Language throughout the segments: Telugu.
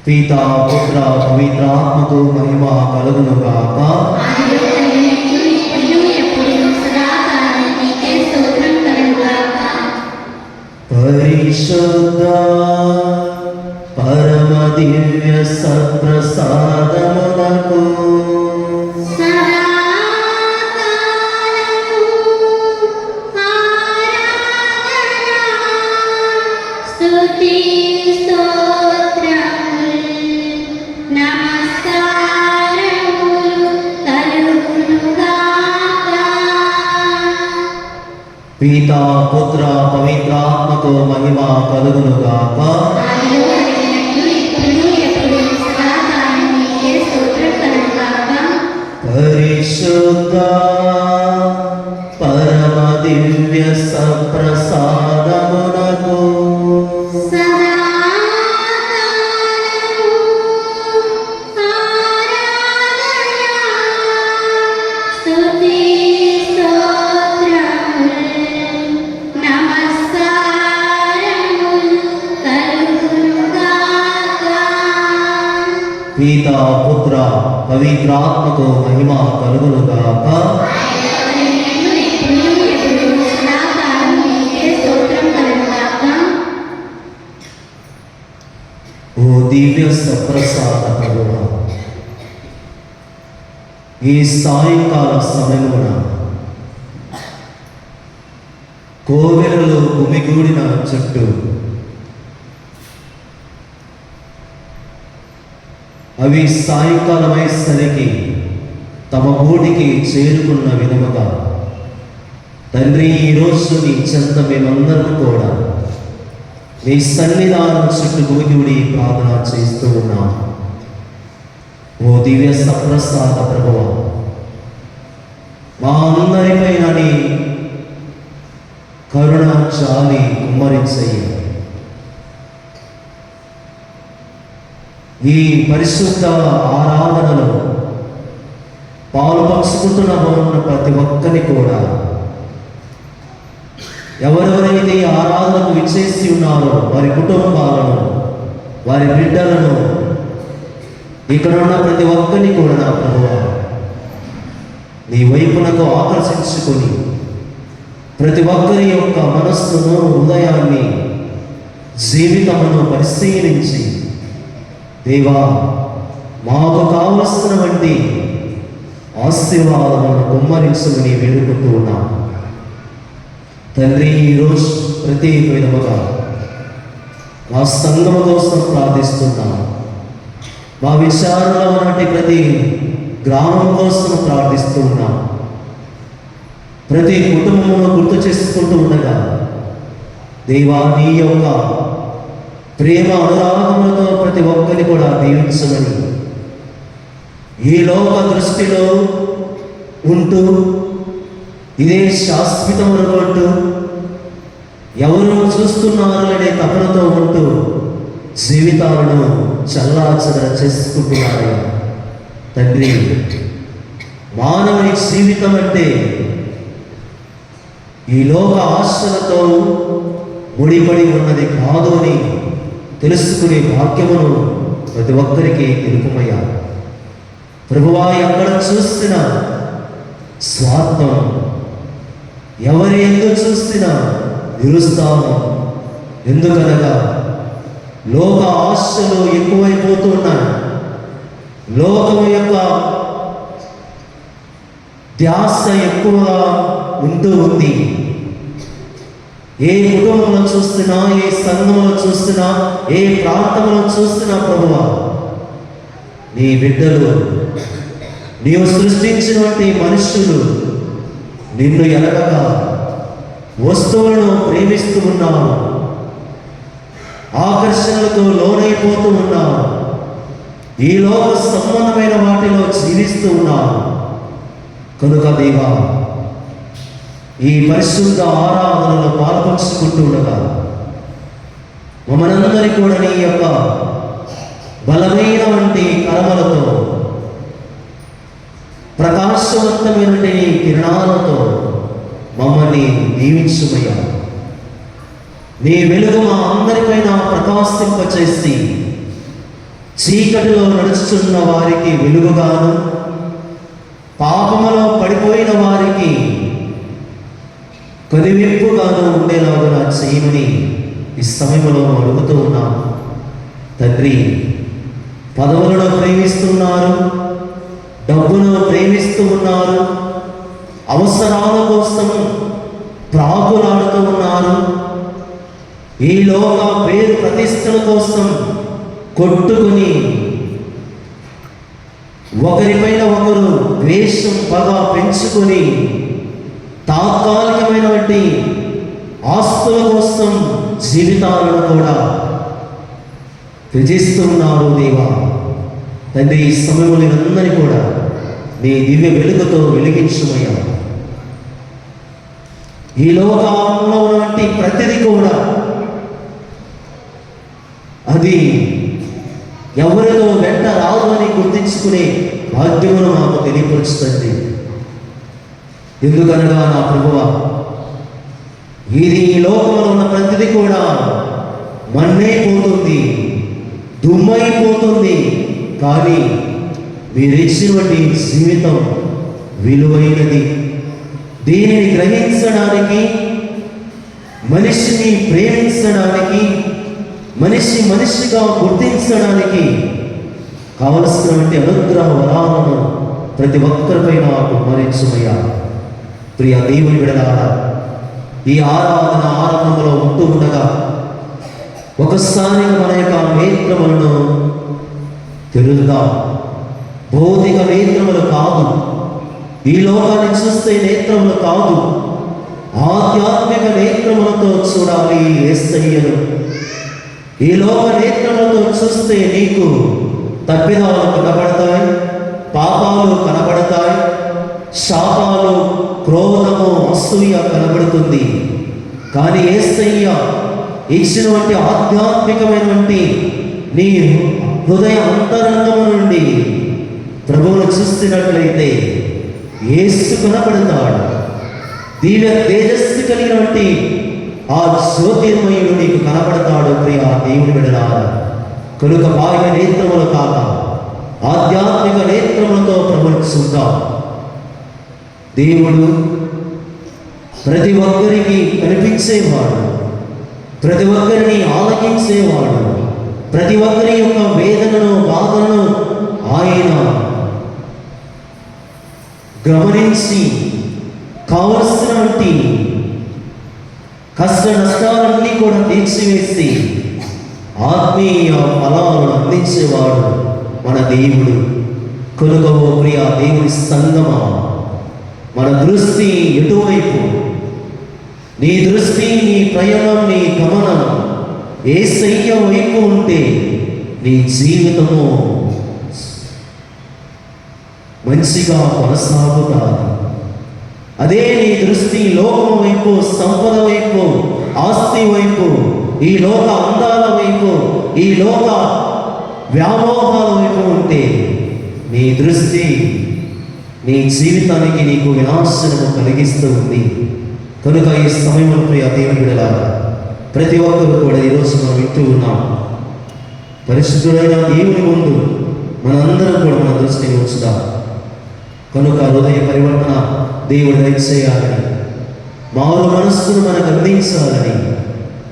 పితా పుత్ర పవిత్రాత్మకు మహిమ కలుగును గాక. పరిశుద్ధ పరమ దివ్య సత్ప్రసాదములకు పితా పుత్ర పవిత్రాత్మకు మహిమ కలుగును గాక. పరిశుద్ధ పరమ దివ్య సత్ప్రసాదమునకు పితా పుత్ర పవిత్రాత్మకు మహిమ కలుగును గాక. ఓ దివ్య సప్రసాద ప్రభువా, ఈ సాయంకాల సమయమున కోవెలలో గుమిగూడిన చుట్టూ అవి సాయంకాలమయ్యేసరికి తమ గూటికి చేరుకున్న విధముగా తండ్రి, ఈరోజు నీ చెంత మేమందరం కూడా నీ సన్నిధానం చుట్టూ గుమిగూడి ప్రార్థన చేస్తూ ఉన్నాం. ఓ దివ్య సప్రసాద ప్రభువా, మా అందరిపైన నీ కరుణ చాలి కుమ్మరించయ్య. ఈ పరిశుద్ధ ఆరాధనలో పాలు పంచుకుంటున్న ప్రతి ఒక్కరిని కూడా ఎవరెవరైతే ఈ ఆరాధనకు విచ్చేసి ఉన్నారో వారి కుటుంబాలను, వారి బిడ్డలను, ఇక్కడ ఉన్న ప్రతి ఒక్కరిని కూడా నా ప్రభువా నీ వైపునకు ఆకర్షించుకొని ప్రతి ఒక్కరి యొక్క మనస్సును, హృదయాన్ని, జీవితమును పరిశీలించి దేవా మాకు కావలసిన వంటి ఆశీర్వాదములను కుమ్మరించమని వేడుకుంటూ ఉన్నాం. తండ్రి, ఈరోజు ప్రత్యేక విధముగా మా సంఘము కోసం ప్రార్థిస్తున్నాం. మా విచారణలో ఉన్నటువంటి ప్రతి గ్రామం కోసం ప్రార్థిస్తూ ఉన్నాం. ప్రతి కుటుంబమును గుర్తు చేసుకుంటూ ఉండగా దేవా నీ యొక్క ప్రేమ అనురాగములతో ప్రతి ఒక్కరిని కూడా దీవించమని, ఈ లోక దృష్టిలో ఉంటూ ఇదే శాశ్వతమనుకుంటూ ఎవరు చూస్తున్నారు అనే తపనతో ఉంటూ జీవితాలను చల్లాచల చేసుకుంటున్నారు. తండ్రి, మానవుని జీవితం అంటే ఈ లోక ఆశలతో ముడిపడి ఉన్నది కాదు అని తెలుసుకునే భాగ్యమును ప్రతి ఒక్కరికి తెలుపుమయ్యా. ప్రభువా, ఎక్కడ చూసినా స్వార్థం, ఎవరి ఎందుకు చూసినా నిరుత్సాహం. ఎందుకనగా లోక ఆశలు ఎక్కువైపోతున్నాయి. లోకం యొక్క ధ్యాస ఎక్కువగా ఉంటూ ఉంది. ఏ కుటుంబంలో చూస్తున్నా, ఏ సంఘంలో చూస్తున్నా, ఏ ప్రాంతంలో చూస్తున్నా ప్రభువా, నీ బిడ్డలు, నీవు సృష్టించినటువంటి మనుషులు నిన్ను ఎలగగా వస్తువులను ప్రేమిస్తూ ఉన్నావు, ఆకర్షణలకు లోనైపోతూ ఉన్నావు, ఈ లోక సంబంధమైన వాటిలో జీవిస్తూ ఉన్నావు. కనుక దేవా, ఈ పరిశుద్ధ ఆరాధనలో పాల్పంచుకుంటూ ఉండగా మమ్మల్ని కూడా నీ యొక్క బలమైన వంటి కరమలతో, ప్రకాశవంతమైన నీ కిరణాలతో మమ్మల్ని దీవించుమయ్యా. నీ వెలుగు మా అందరిపైన ప్రకాశింపచేసి చీకటిలో నడుచుచున్న వారికి వెలుగుగాను, పాపములో పడిపోయిన వారికి కదివింపుగాను ఉండేలాగా చేయమని ఈ సమయంలో అడుగుతూ ఉన్నాం. తండ్రి, పదవులను ప్రేమిస్తున్నారు, డబ్బును ప్రేమిస్తూ ఉన్నారు, అవసరాల కోసం ప్రాకులాడుతూ ఉన్నారు, ఈ లోక పేరు ప్రతిష్టల కోసం కొట్టుకుని ఒకరిపైన ఒకరు ద్వేషం, పగ పెంచుకొని తాత్కాలికమైనటువంటి ఆస్తుల కోసం జీవితాలను కూడా త్యజిస్తున్నారు. దేవా తండ్రి, ఈ సమయంలో అందరినీ కూడా నీ దివ్య వెలుగుతో వెలిగించుమయ్యా. ఈ లోకంలో ఉన్నటువంటి ప్రతిదీ కూడా అది ఎవరితో వెంట రాదు అని గుర్తించుకునే భాగ్యమును మాకు తెలియపరుస్తుంది. ఎందుకనగా నా ప్రభువా, ఇది ఈ లోకంలో ఉన్న ప్రతిదీ కూడా మన్నైపోతుంది, దుమ్మైపోతుంది. కానీ మీరిచ్చినటువంటి జీవితం విలువైనది. దీనిని గ్రహించడానికి, మనిషిని ప్రేమించడానికి, మనిషిగా గుర్తించడానికి కావలసినటువంటి అనుగ్రహ వరాలను ప్రతి ఒక్కరిపైన కుమ్మరించుమయ్యా. ప్రియ దేవుని బిడ్డలారా, ఈ ఆరాధన ఆరంభంలో ఉంటూ ఉండగా ఒకసారి మన యొక్క నేత్రములను తెరుద్దాం. భౌతిక నేత్రములు కాదు, ఈ లోకాన్ని చూస్తే నేత్రములు కాదు, ఆధ్యాత్మిక నేత్రములతో చూడాలి యేసయ్యను. ఈ లోక నేత్రములతో చూస్తే నీకు తప్పిదాలు కనబడతాయి, పాపాలు కనబడతాయి, శాపాలు, క్రోధము, అసూయ కనబడుతుంది. కానీ యేసయ్య ఇచ్చినటువంటి ఆధ్యాత్మికమైనటువంటి నీ హృదయ అంతరంగము నుండి ప్రభువును చూస్తున్నట్లయితే యేసు కనబడతాడు. దివ్య తేజస్సు కలిగినటువంటి ఆ జ్యోతిర్మయుడు నీకు కనబడతాడు. ప్రియ దేవుని బిడ్డలారా, కనుక బాహ్య నేత్రములు కాక ఆధ్యాత్మిక నేత్రములతో ప్రభువును చూద్దాం. దేవుడు ప్రతి ఒక్కరికి కనిపించేవాడు, ప్రతి ఒక్కరిని ఆలకించేవాడు, ప్రతి ఒక్కరి యొక్క వేదనను, బాధలను ఆయన గమనించి కావలసినటువంటి కష్ట నష్టాలన్నీ కూడా తీర్చివేసి ఆత్మీయ ఫలాలను అందించేవాడు మన దేవుడు. కనుక ఓ ప్రియ దేవుని సంగమా, మన దృష్టి ఎటువైపు? నీ దృష్టి, నీ ప్రయాణం, నీ గమనం యేసయ్య వైపు ఉంటే నీ జీవితము మంచిగా కొనసాగుతాది. అదే నీ దృష్టి లోకం వైపు, సంపద వైపు, ఆస్తి వైపు, ఈ లోక అందాల వైపు, ఈ లోక వ్యామోహాల వైపు ఉంటే నీ దృష్టి నీ జీవితానికి నీకు వినాశనము కలిగిస్తూ ఉంది. కనుక ఈ సమయంలో ప్రియ దేవుని బిడ్డలారా, ప్రతి ఒక్కరు కూడా ఈరోజు మనం వింటూ ఉన్నాం. పరిశుద్ధుడైన దేవుని ముందు మనందరం కూడా మన దృష్టిని ఉంచుదాం. కనుక హృదయ పరివర్తన దేవుడు దయచేయాలని, మారు మనస్సును మనకు అందించాలని,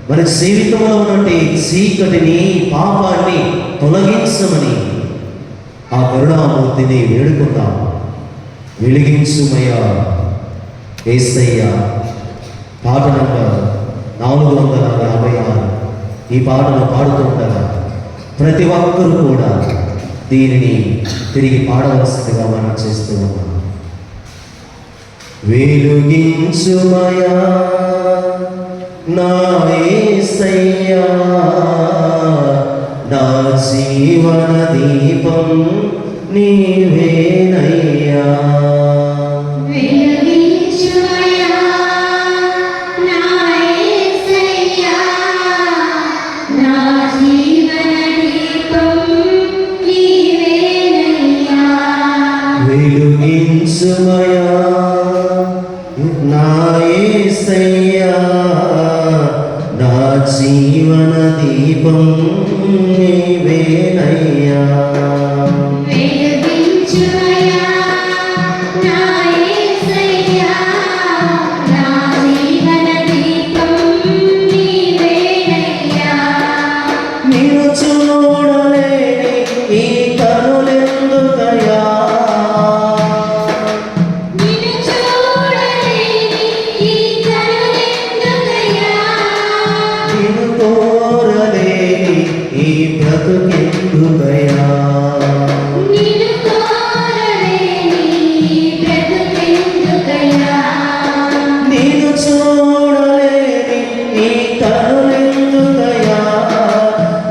మన జీవితంలో ఉన్నటువంటి చీకటిని, పాపాన్ని తొలగించమని ఆ కరుణామూర్తిని వేడుకుందాం. వెలిగించుమయ్యా యేసయ్యా. పాట నంబర్ 456. ఈ పాటను పాడుతుండగా ప్రతి ఒక్కరూ కూడా దీనిని తిరిగి పాడవలసిందిగా మనం చేస్తూ ఉన్నాం. వెలుగించుమయా నా యేసయ్యా, నా జీవన దీపం నీవేనయ్యా. వెలుగించుమయా నా యేసయ్యా, నా జీవన దీపం నీవేనయ్యా. నిన్ను చూడలేని ఈ కనులెందుకయ్యా, నిన్ను కోరలేని ఈ బ్రతుకెందుకయ్యా, నిన్ను చూడలేని ఈ కనులెందుకయ్యా,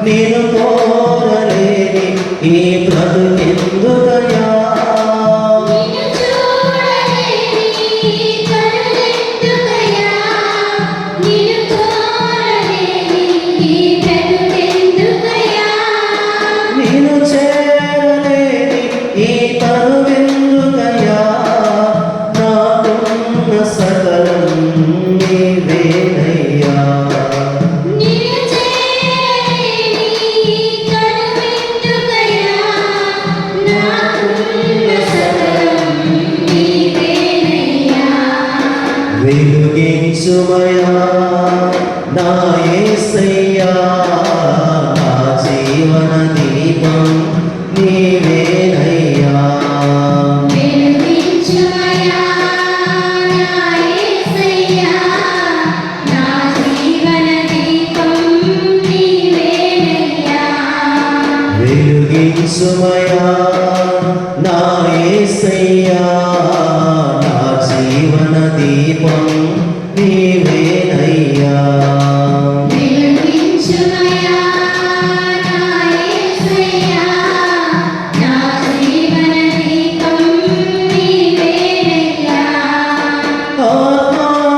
నిన్ను కోరలేని ఈ బ్రతుకెందుకయ్యా. నిన్ను చేరలేని ఈ తనువెందుకయ్యా, నాకున్న సకలం నీవేనయ్యా. వెలుగించుమయా నా యేసయ్యా, నా జీవన దీపం నీవేనయ్యా. వెలుగించుమయా నా యేసయ్యా, నా జీవన దీపం నీవేనయ్యా.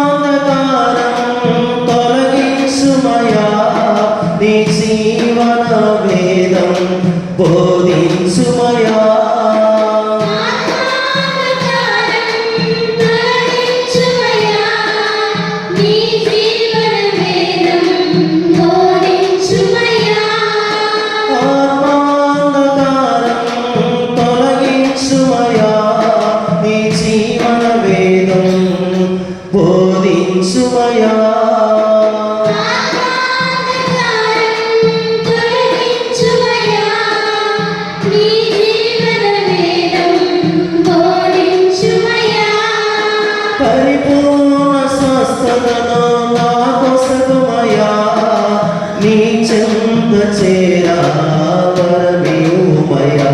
ఆత్మాంధకారం తొలగించుమయా, నీ జీవన వేదం బోధించుమయా. ఆత్మాంధకారం తొలగించుమయా, నీ జీవన వేదం బోధించుమయా. పరిపూర్ణ స్వస్థతను నాకొసగుమయా, నీ చెంత చేరా వరమివ్వుమయా.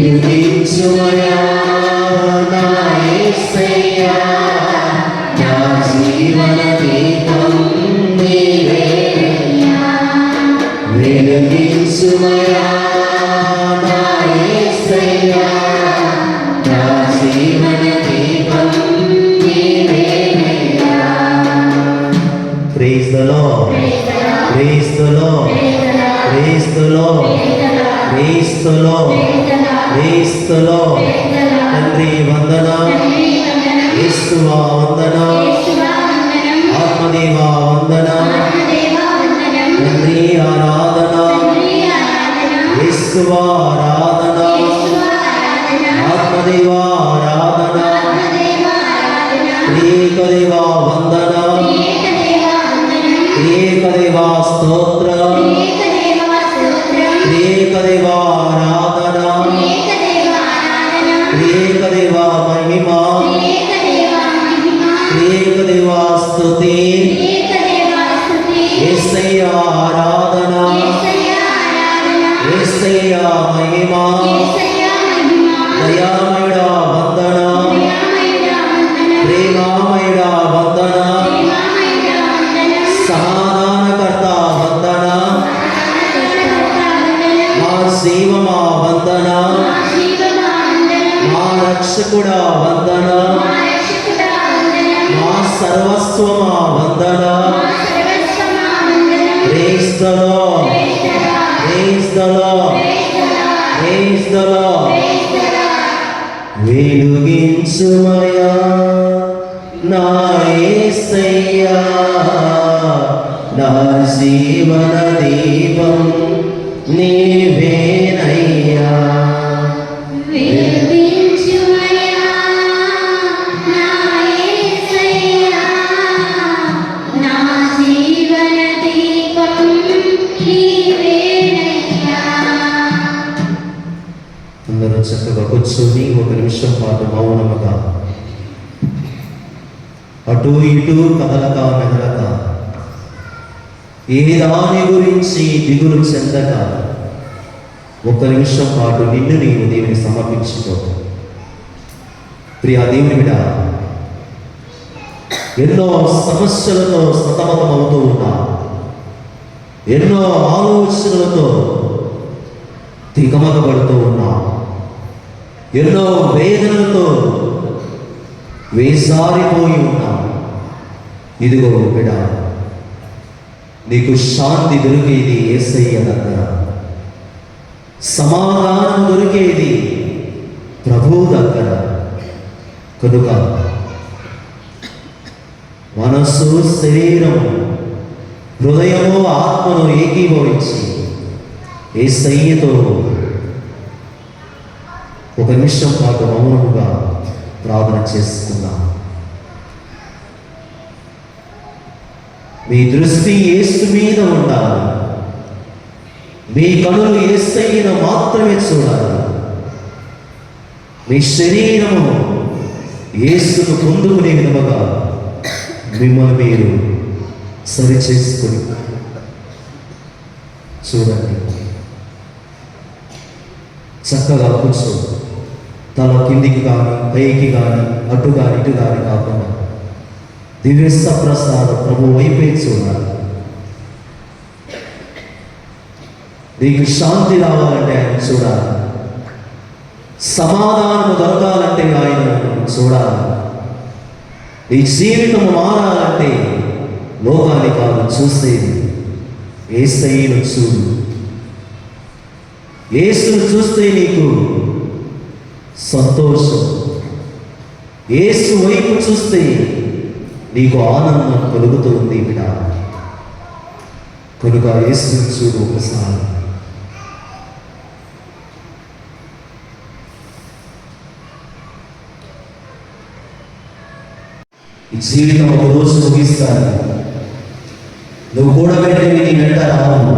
వెలుగించుమయా నా యేసయ్యా, నా జీవన దీపం నీవేనయ్యా. వెలుగించుమయా నా యేసయ్యా, నా జీవన దీపం నీవేనయ్యా. Praise the Lord. Praise the Lord. Praise the Lord. Praise the Lord. Praise the Lord. తండ్రి వందనం, యేసువా వందనం, ఆత్మదేవ వందనం, తండ్రి ఆరాధన, యేసువా ఆరాధన, ఆత్మదేవా ఆరాధన, ఏకదేవా వందనం, ఏకదేవా స్తోత్రం, ఏకదేవా ఆరాధన, ఏకదేవా మహిమ, ఏకదేవా స్తుతి, యేసయ్యా ఆరాధన, యేసయ్యా మహిమ, దయామయుడా వందన, ప్రేమామయుడా వందన, సమాధానకర్త వందన, మా జీవమా వందన, మా రక్షకుడా వందన, మా సర్వస్వమా వందన. Praise the Lord, praise the Lord, praise the Lord. వెలుగించుమయా నా యేసయ్యా, నా జీవన దీపం నీవేనయ్యా. అందరూ చక్కగా కూర్చొని ఒక నిమిషం పాటు మౌనముగా అటు ఇటు కదలక మెదలక, ఏ దాని గురించి దిగులు చెందక, ఒక నిమిషం పాటు నిన్ను నీవు దేవుని సమర్పించుకో. ప్రియా దేవుని బిడ్డ, ఎన్నో సమస్యలతో సతమతమవుతూ ఉన్నా, ఎన్నో ఆలోచనలతో తికమకబడుతూ ఉన్నా, ఎన్నో వేదనలతో వేసారిపోయి ఉన్నా, ఇదిగో బిడ్డ, నీకు శాంతి దొరికేది యేసయ్య దగ్గర, సమాధానం దొరికేది ప్రభువు దగ్గర. కనుక మనస్సు, శరీరం, హృదయము, ఆత్మను ఏకీభవించి యేసయ్యతో ఒక నిమిషం పాటు మౌనముగా ప్రార్థన చేసుకుందాం. మీ దృష్టి యేసు మీద ఉండాలి, మీ కనులు యేసయ్యను మాత్రమే చూడాలి, మీ శరీరము యేసును పొందుకునే విధముగా మిమ్మల్ని మీరు సరి చేసుకుని చూడండి. చక్కగా కూర్చో, తల కిందికి కానీ పైకి కానీ అటు కానీ ఇటు కానీ కాకుండా దివ్య ప్రసాద ప్రభు వైపే చూడాలి. నీకు శాంతి రావాలంటే ఆయన చూడాలి, సమాధానము దొరకాలంటే ఆయన చూడాలి, నీ జీవితం మారాలంటే లోకాన్ని కాదు చూసేది యేసయ్యను చూడు. యేసును చూస్తే నీకు సంతోషం, యేసు వైపు చూస్తే నీకు ఆనందం కలుగుతుంది బిడ్డ. కనుక యేసును చూడు ఒకసారి. ఈ జీవితం ఒక రోజు ముగిస్తాను. నువ్వు కూడబెట్టేవి నీ వెంట రావు,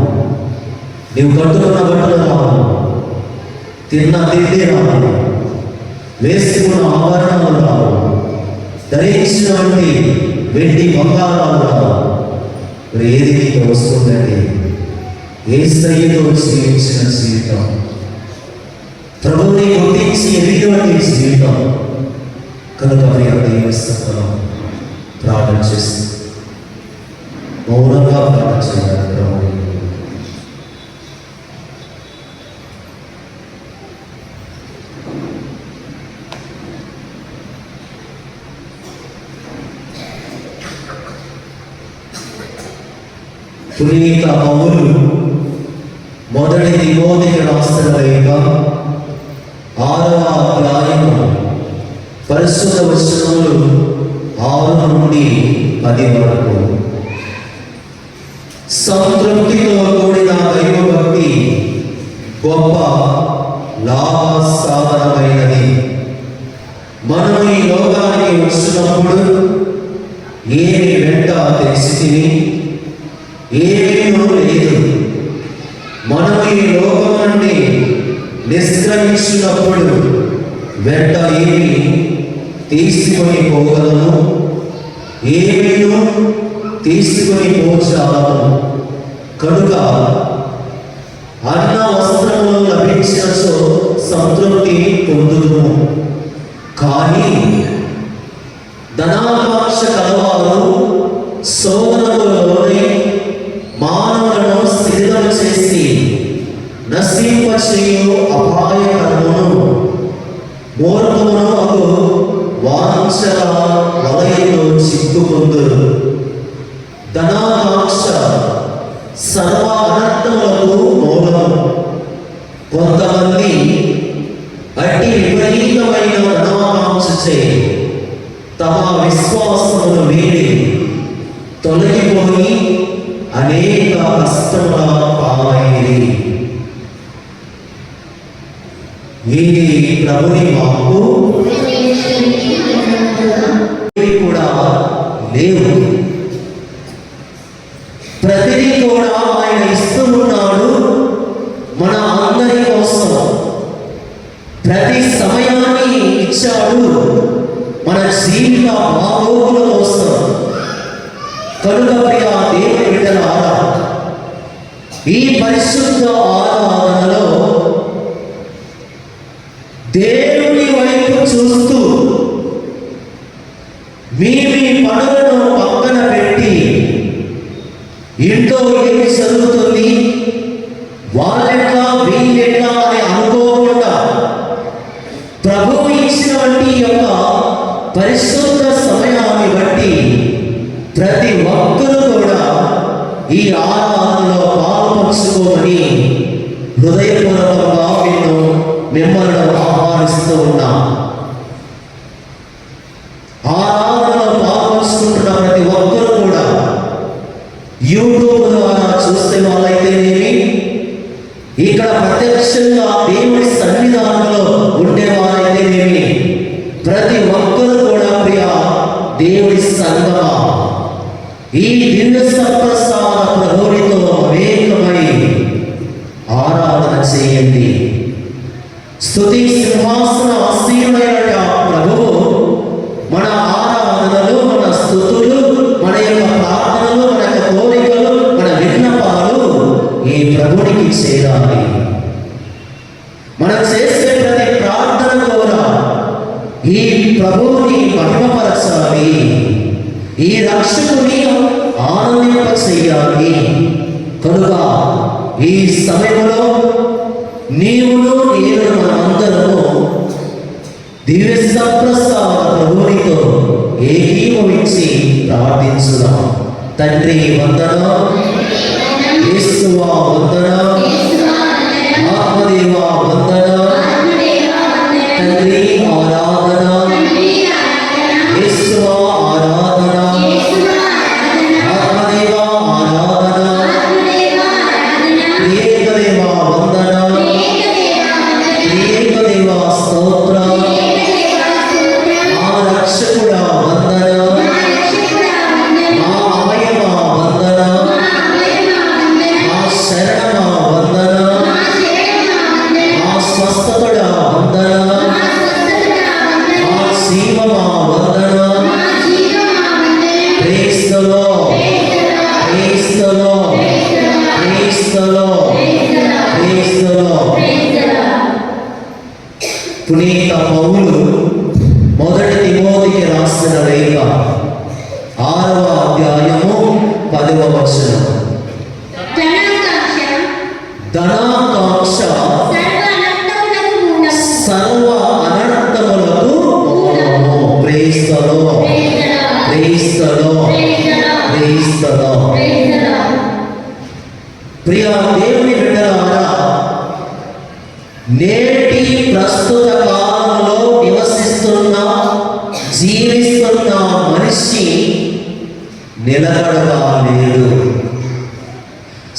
నువ్వు కట్టుకున్న బట్టలు రావు, తిన్న తిండి రావు, వేసుకున్న ఆభరణాలు రావు, ధరించినటువంటి వెండి బంగారాలు రావు. మరి ఏది నీకు వస్తుందండి? యేసయ్యతో జీవించిన జీవితం, ప్రభువుని గుర్తించి ఎదిగినటువంటి జీవితం. కనుక మరి దైవస్థలం ప్రార్థన చేసి మౌనంగా ప్రార్థన చేయాలి. ప్రభు పునీత పౌలు మొదటి తిమోతికి రాసిన లేఖ 6వ అధ్యాయము పరిశుద్ధ వచనములు 6 నుండి 10 వరకు. సంతృప్తితో కూడిన దైవభక్తి గొప్ప లాభ సాధనమైనది. మనం ఈ లోకానికి వచ్చినప్పుడు ఏమి వెంట తెలిసి ఏమీ లేదు. మనం ఈ లోకం నుండి నిష్క్రమించినప్పుడు వెంట ఏమి తీసుకొని పోగలను, ఏమీను తీసుకొని పోచాలను. కనుక అన్న వస్త్రములు లభించినచో సంతృప్తి పొందుదుము. కానీ ధనాకాంక్ష కలవారు శోధనలోనే మానవులను సిద్ధం చేసి నశింపచేయు అపాయకరమును మూర్ఖమును అగు వాంఛల వలయంలో చిక్కుకుందురు. ధనాకాంక్ష సర్వ అనర్థములకు మూలము. కొంతమంది అట్టి విపరీతమైన ధనాకాంక్షచే తమ విశ్వాసమును వీడి తొలగిపోయి అనేక కష్టముల పాలైనది. ఇది ప్రభుని వాక్కు కూడా లేవు. ప్రతిదీ కూడా ఆయన ఇస్తూ ఉన్నాడు మన అందరి కోసం. ప్రతి సమయాన్ని ఇచ్చాడు మన జీవిత బాగోగుల కోసం. కనుక ప్రియ దేవుని బిడ్డలారా, ఈ పరిశుద్ధ ఆరాధనలో దేవుని వైపు చూస్తూ మీ పనులను పక్కన పెట్టి ఇంట్లో ఏమి జరుగుతుంది, వాళ్ళెట్లా వీళ్ళెట్లా అని అనుకోకుండా ప్రభువు ఇచ్చినటువంటి యొక్క పరిశుద్ధ సమయాన్ని బట్టి ప్రతి ఒక్కరూ కూడా ఈ ఆరాధనలో పాల్పంచుకోమని హృదయపూర్వకంగా మిమ్మల్ని ఆహ్వానిస్తూ ఉన్నాం. ఆరాధనలో పాల్పంచుకుంటున్న ప్రతి ఒక్కరూ కూడా యూట్యూబ్ ద్వారా చూస్తే వాళ్ళైతేనేమి, ఇక్కడ ప్రత్యక్షంగా దేవుని సన్నిధానంలో ఉండేవారైతేనేమి, ప్రతి ఒక్కరూ కూడా ప్రియ దేవుని సంగమా ఈ దివ్య సప్రసాద ప్రభువునితో అవేకమై ఆరాధన చేయండి. స్తుతి సింహాసన ఆసీనుడైన ప్రభువు మన ఆరాధనలు, మన స్తుతులు, మన యొక్క ప్రార్థనలు, మన యొక్క కోరికలు, మన విన్నపాలు ఈ ప్రభునికి చేరాలి. మనం చేసే ప్రతి ప్రార్థన కూడా ఈ ప్రభువుని మహిమపరచాలి, ఈ రక్షకుని ఆనందింప చేయాలి. కనుక ఈ సమయంలో నీవును నేను మనందరము దివ్య సప్రసాద ప్రభువునితో ఏకీభవించి ప్రార్థించుదాం. తండ్రి వందనం, యేసువా వందనం, ఆత్మదేవా వందనం, తండ్రి ఆరాధన, యేసువా ఆరాధన, ఆత్మదేవా ఆరాధన, ఏకదేవా వందనం, ఏకదేవా స్తోత్రం, మా రక్షకుడా వందనం, మా అభయమా వందనం, మా శరణమా వందనం, మా స్వస్థతుడా వందనం, మా జీవమా వందనం. Praise the Lord, praise the Lord, praise the Lord, praise the Lord. పునీత పౌలు మొదటి తిమోతికి రాసిన లేఖ 6వ అధ్యాయము 10వ వచనం. ధనాకాంక్ష సర్వ అనర్థములకు మూలము. Praise the lord, praise the lord, praise the lord. ప్రియ దేవుని బిడ్డలారా, నేటి ప్రస్తుత కాలంలో నివసిస్తున్న జీవిస్తున్న మనిషి నిలకడగా లేడు.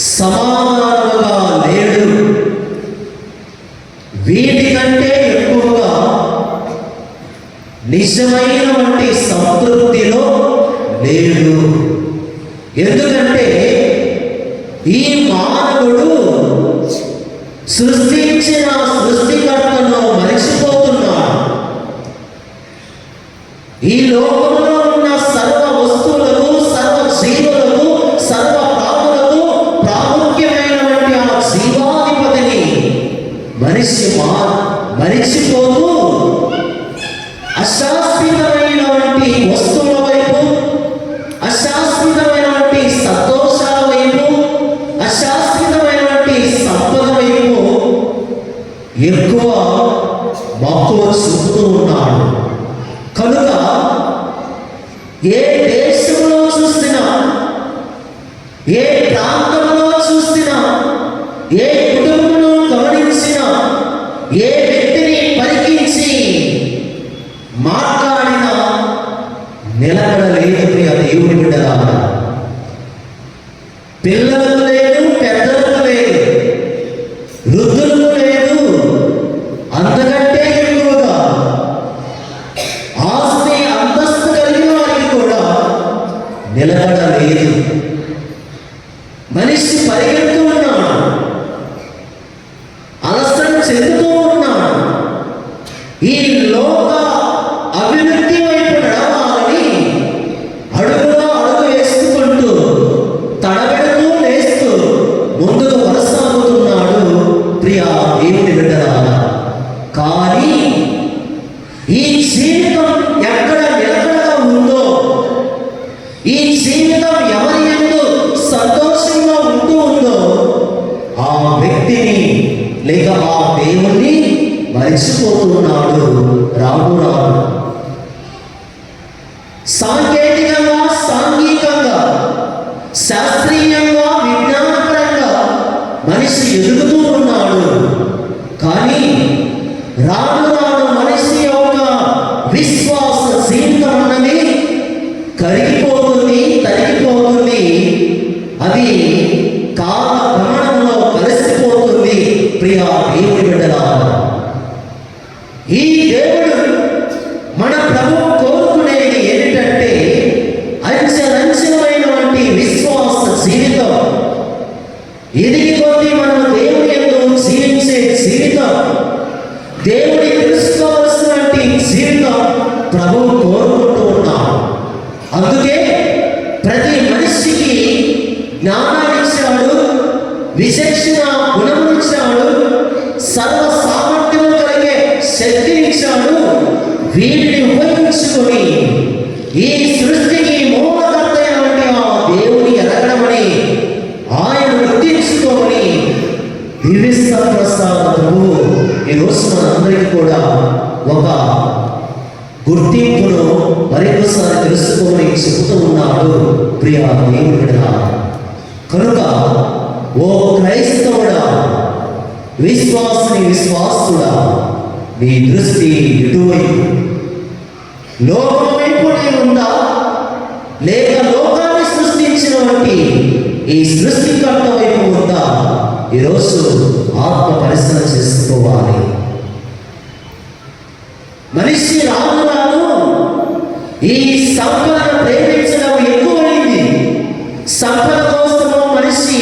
సమాధానముగా లేడు. వీటికంటే ఎక్కువగా నిజమైనటువంటి సంతృప్తిలో లేడు. ఎందుకంటే ఈ మానవుడు సృష్టించిన సృష్టికర్తను మరిచిపోతున్నాడు. ఈ లోకంలో ఉన్న సర్వ వస్తువులకు, సర్వ జీవులకు, సర్వ ప్రాణులకు ప్రాముఖ్యమైనటువంటి ఆ జీవాధిపతిని మరిచిపోతూ అశాశ్వతమైనటువంటి వస్తువుల వైపు, అశాశ్వతమైనటువంటి సంతోషాల వైపు, అశాశ్వతమైనటువంటి సంపద వైపు ఎక్కువ మక్కువ చూపుతూ ఉన్నాడు. కనుక ఏ దేశంలో చూసినా, ఏ ప్రాంతంలో చూసినా, ఏ కుటుంబంలో గమనించినా, ఏ వ్యక్తిని పరికించి మాట్లాడినా నిలబడలేదు. ప్రియ దేవుని బిడ్డలారా, పిల్లలకు లేదు, పెద్దలకు లేదు, వృద్ధులకు లేదు, అంతకంటే ఎక్కువగా ఆస్తి అంతస్తు కలిగిన వారికి కూడా నిలబడలేదు. మనిషి పరిగెడుతూ ఉన్నాడు, అలసట చెందుతూ ఉన్నాడు. ఈ లోక అభివృద్ధి వైపు నడవాలని అడుగులో అడుగు వేసుకుంటూ, తడబెడుతూ లేస్తూ ముందుకు కొనసాగుతున్నాడు. ప్రియ దేవుని బిడ్డలారా, కానీ ఈ జీవితం ఎక్కడ నిలకడగా ఉందో, ఈ జీవితం ఎవరి యందు సంతోషంగా ఉంటూ ఉందో, ఆ వ్యక్తిని లేక ఆ దేవుణ్ణి మరిచిపోతున్నాడు. రాను రాను సాంకేతికంగా, సాంఘికంగా, శాస్త్రీయంగా, విజ్ఞానపరంగా మనిషి ఎదుగుతూ ఉన్నాడు. కానీ రాను రాను మనిషి యొక్క విశ్వాస జీవితం అన్నది కరిగిపోతుంది, తరిగిపోతుంది. అది కాల గమనంలో కలిసిపోతుంది. ప్రియ దేవుని బిడ్డలారా, ఈ దేవుడు మన ప్రభువు కోరుకునేది ఏంటంటే అంచెలంచెలమైనటువంటి విశ్వాస జీవితం. ఎదిగి కొద్దీ మనం దేవుని యందు జీవించే జీవితం, దేవుని తెలుసుకోవలసినటువంటి జీవితం ప్రభువు కోరుకుంటూ ఉన్నాడు. అందుకే ప్రతి మనిషికి జ్ఞానాన్ని ఇచ్చాడు, విచక్షణ గుణమునిచ్చాడు, సర్వ సామర్థ్యం కలిగే శక్తినిచ్చాడు. వీటిని ఉపయోగించుకొని ఈ సృష్టికి మూలకర్త అయినటువంటి ఆ దేవుని ఎరగడమని, ఆయన గుర్తించుకొని దివ్య ప్రసాద ప్రభువు ఈరోజు మనందరికీ కూడా ఒక గుర్తింపును మరొకసారి తెలుసుకోమని చెబుతూ ఉన్నాడు. ప్రియ దేవుని బిడ్డలారా, కనుక ఓ క్రైస్తవుడా, విశ్వాసుడా, నీ దృష్టి ఎటువైపు? లోకం వైపు ఉందా, లేక లోకాన్ని సృష్టించినటువంటి ఈ సృష్టికర్త వైపు ఉందా? ఈరోజు ఆత్మ పరిశీలన చేసుకోవాలి. మనిషి రాను రాను ఈ సంపదను ప్రేమించడం ఎక్కువైంది. సంపద కోసము మనిషి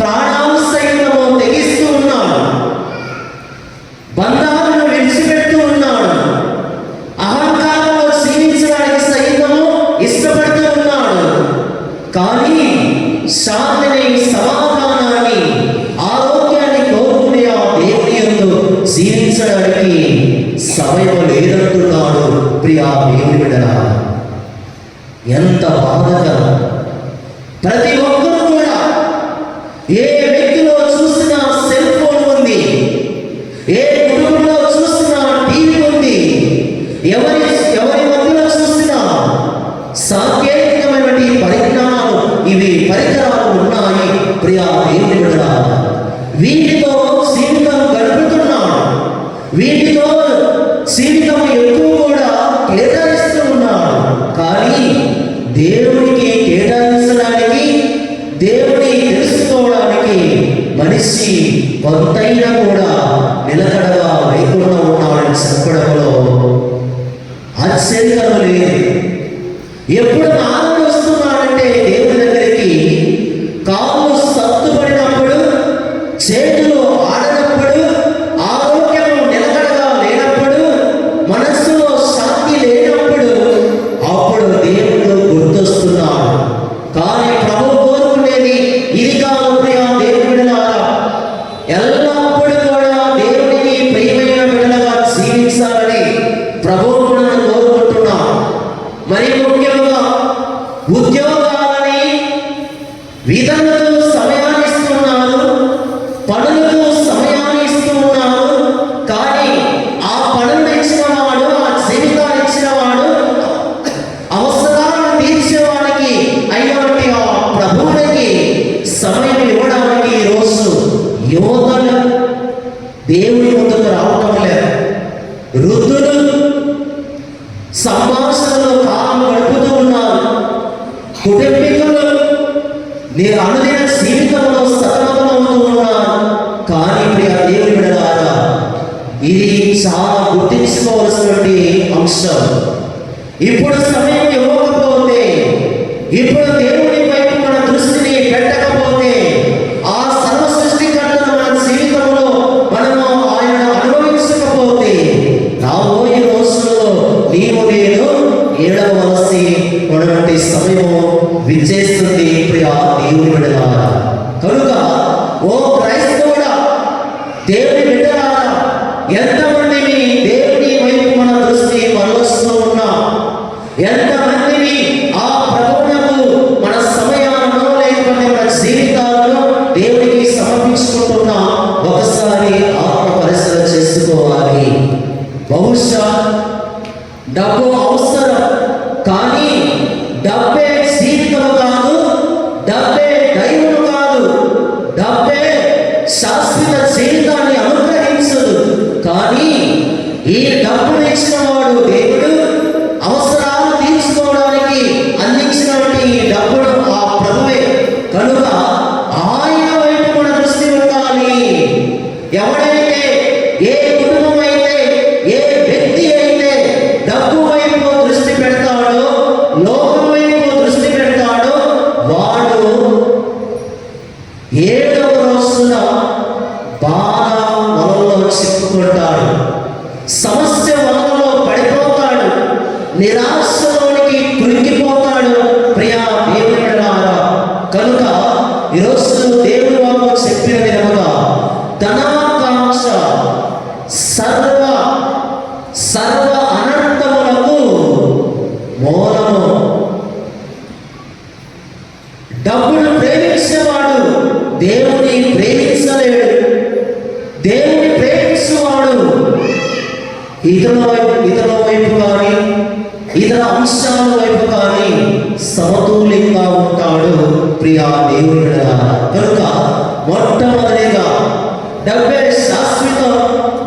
ప్రాణాలు సైతము తెగిస్తూ ఉన్నాడు, బంధాలను విడిచిపెడుతూ ఉన్నాడు, అహంకారంలో జీవించడానికి సైతము ఇష్టపడుతూ ఉన్నాడు. కానీ శాంతిని, సమాధానాన్ని, ఆరోగ్యాన్ని కోరుకునే ఆ దేవుని యందు జీవించడానికి సమయం లేదంటున్నాడు. ప్రియ దేవుని బిడ్డలారా, ఎంత బాధకరం! ప్రతి ఒక్కరూ కూడా ఏ వ్యక్తిలో చూసినా సెల్ ఫోన్ ఉంది, ఏ కుటుంబంలో చూసినా టీవీ ఉంది, ఎవరి మధ్యలో చూసినా సాంకేతికమైనటువంటి పరిజ్ఞానాలు, ఇవి పరికరాలు ఉన్నాయి. ప్రియ దేవుని బిడ్డలారా, వీటితో జీవితం గడుపుతున్నాడు, వీటితో జీవితం ఎక్కువ కూడా కేటాయిస్తూ ఉన్నాడు. కానీ దేవునికి కేటాయించడానికి, దేవుని తెలుసుకోవడానికి కొంతైనా కూడా నిలకడగా లేకుండా ఉన్నాడని చెప్పడంలో ఆశ్చర్యం లేదు. ఎప్పుడు ఆనందం వస్తున్నాడంటే దేవుని దగ్గరికి కాళ్ళు సత్తుపడినప్పుడు, చేతులు ఆడనప్పుడు, ఆరోగ్యం నిలకడగా లేనప్పుడు, మనస్సులో శాంతి లేనప్పుడు, అప్పుడు దేవుడు గుర్తొస్తున్నాడు. కానీ ప్రభు కోరుకునేది ఇది కాదు ప్రియా దేవుని బిడ్డలారా. ఎల్లప్పుడూ కూడా దేవునికి ప్రియమైన బిడ్డలుగా జీవించాలని ప్రభువు మనం కోరుకుంటున్నాం. మరి ముఖ్యంగా ఉద్యోగాలని విధులకు సమయాన్ని ఇస్తున్నారు, పనులకు సమయాన్ని ఇస్తున్నారు. కానీ ఆ పనులు ఇచ్చిన వాడు, ఆ జీవితాన్ని ఇచ్చిన వాడు, అవసరాలను తీర్చేవాడికి అయినటువంటి ఆ ప్రభువునికి సమయం ఇవ్వడానికి ఈరోజు యువతలు దేవుని ముందుకు రావటం లేదు. వృద్ధులు సంభాషణలో కాలం గడుపుతూ ఉన్నారు. కుటుంబీకులు నేను అనుదిన జీవితంలో సతమతమవుతూ ఉన్నారు. కానీ ప్రియ దేవుని బిడ్డలారా, ఇది చాలా గుర్తించుకోవాల్సినటువంటి అంశం. ఇప్పుడు సమయం ఇవ్వకపోతే, ఇప్పుడు దేవుని వైపు మన దృష్టిని పెట్టకపోతే, ఆ సర్వ సృష్టికర్తను మన జీవితంలో మనము ఆయన అనుభవించకపోతే, రాబోయే రోజుల్లో నీవు నేను ఏడవలసి ఉన్నటువంటి సమయం విచ్చేస్తుంది ప్రియా దేవుని బిడ్డలారా. కనుక ఓ క్రైస్తవుడా, దేవుని బిడ్డలారా, ఎంతమందిని దేవుని వైపు మన దృష్టి మరలుస్తూ ఉన్నాం, ఎంతమందిని ఆ ప్రభువునకు మన సమయాలను లేకపోతే మన జీవితాలను దేవునికి సమర్పించుకుంటున్నాం. ఒకసారి ఆత్మ పరిశీలన చేసుకోవాలి. బహుశా డబ్బు అవసరం, కానీ డబ్బే జీవితం కాదు, డబ్బే దైవం కాదు, డబ్బే శాశ్వత జీవితాన్ని అనుగ్రహించదు. కానీ ఈ డబ్బును ఇచ్చిన వాడు దేవుడు, అవసరాలు తీర్చుకోవడానికి అందించినటువంటి ఈ డబ్బును ఆ ప్రభువే. కనుక ఆయన వైపు మన దృష్టి ఉండాలి. ఎవడైతే, ఏ కుటుంబం అయితే, ఏ వ్యక్తి అయితే డబ్బు వైపు దృష్టి పెడతాడో, లోకం వైపు దృష్టి పెడతాడో, వాడు ఏడవ రోజున బాధ వలలో చిక్కుకుంటాడు, సమస్య వలలో పడిపోతాడు, నిరాశలోనికి కృంగిపోతాడు ప్రియా దేవుని బిడ్డలారా. కనుక ఈరోజు దేవుని వాక్కు చెప్పిన విధముగా ధనాకాంక్ష సర్వ అనంతములకు మూలము. డబ్బును ప్రేమించేవాడు దేవుని ప్రేమించలేడు. దేవుని ప్రేమించేవాడు ఇతరుల వైపు కానీ ఇతర అంశాల వైపు కానీ సమతుల్యంగా ఉంటాడు ప్రియా దేవుని బిడ్డలారా. కనుక మొట్టమొదటిగా డబ్బే శాశ్వతం,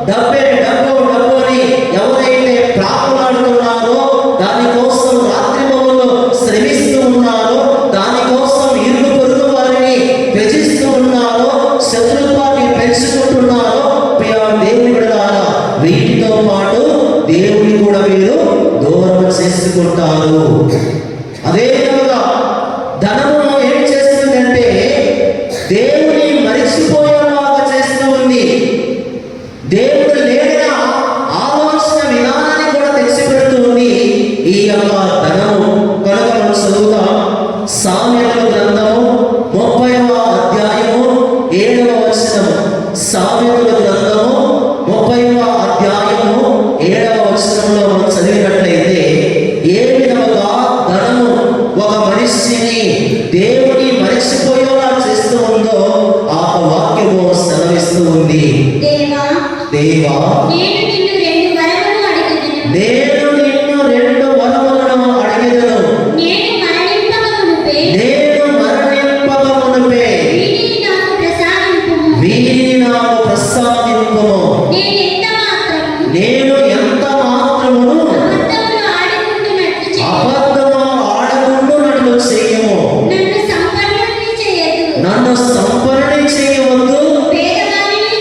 డబ్బే డబ్బు అని ఎవరైతే ప్రాకులాడుతున్నారో, దానికోసం రాత్రిమౌలు శ్రమిస్తూ ఉన్నారో, దానికోసం ఇరుగు పొరుగు వారిని త్యజిస్తూ ఉన్నారో, శత్రుత్వాన్ని పెంచుకుంటున్నారో ప్రియా దేవుని బిడ్డలారా, వీటితో పాటు దేవుని కూడా మీరు దూరం చేసుకుంటారు. అదే విధంగా ధనము ఏం చేస్తుందంటే దేవుని మరిచిపోయేలాగా చేస్తూ ఉంది. దేవుడు లేని ఆలోచన విధానాన్ని కూడా తెచ్చిపెడుతుంది ఈ యొక్క ధనము. కనుక మనం చదువుతాం సామెతల గ్రంథము 30వ అధ్యాయము 7వ వచనము. సామెతల గ్రంథము 30వ అధ్యాయము 7వ వచనంలో మనం చదివినట్లయితే ఏ విధముగా ధనము ఒక మనిషిని దేవుని మరిచిపోయేలా చేస్తూ ఉందో ఆ వాక్యము సెలవిస్తూ ఉంది. దేవా నేను నిన్ను రెండు వరములను అడిగెదను, నేను మరణింపక మునుపే వీరిని నాకు ప్రసాదింపుము. నేను ఎంత మాత్రమును అబద్ధము ఆడకుండునట్లు చేయము. నన్ను సంపన్నుని చేయవద్దు, పేదవారిని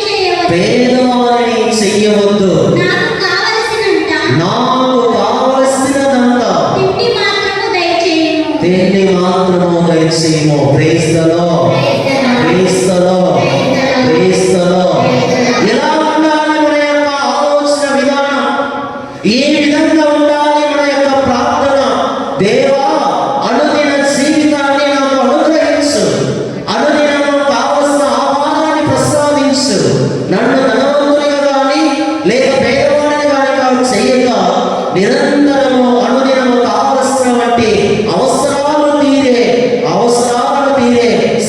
praise the lord, praise the lord, praise the lord. ఎలా ఉండాలి మన యొక్క ఆలోచన విధానం? ఏ విధంగా ఉండాలి మన యొక్క ప్రార్థన? దేవా, అనుదిన జీవితాన్ని నాకు అనుగ్రహించు, అనుదినము కావలసిన ఆహారాన్ని ప్రసాదించు. నన్ను ధనవంతునిగా కానీ లేక పేదవాడిని కానీ కాదు చెయ్యక, నిరంతరము అనుదినము కావలసిన వంటి అవసరాలను తీరే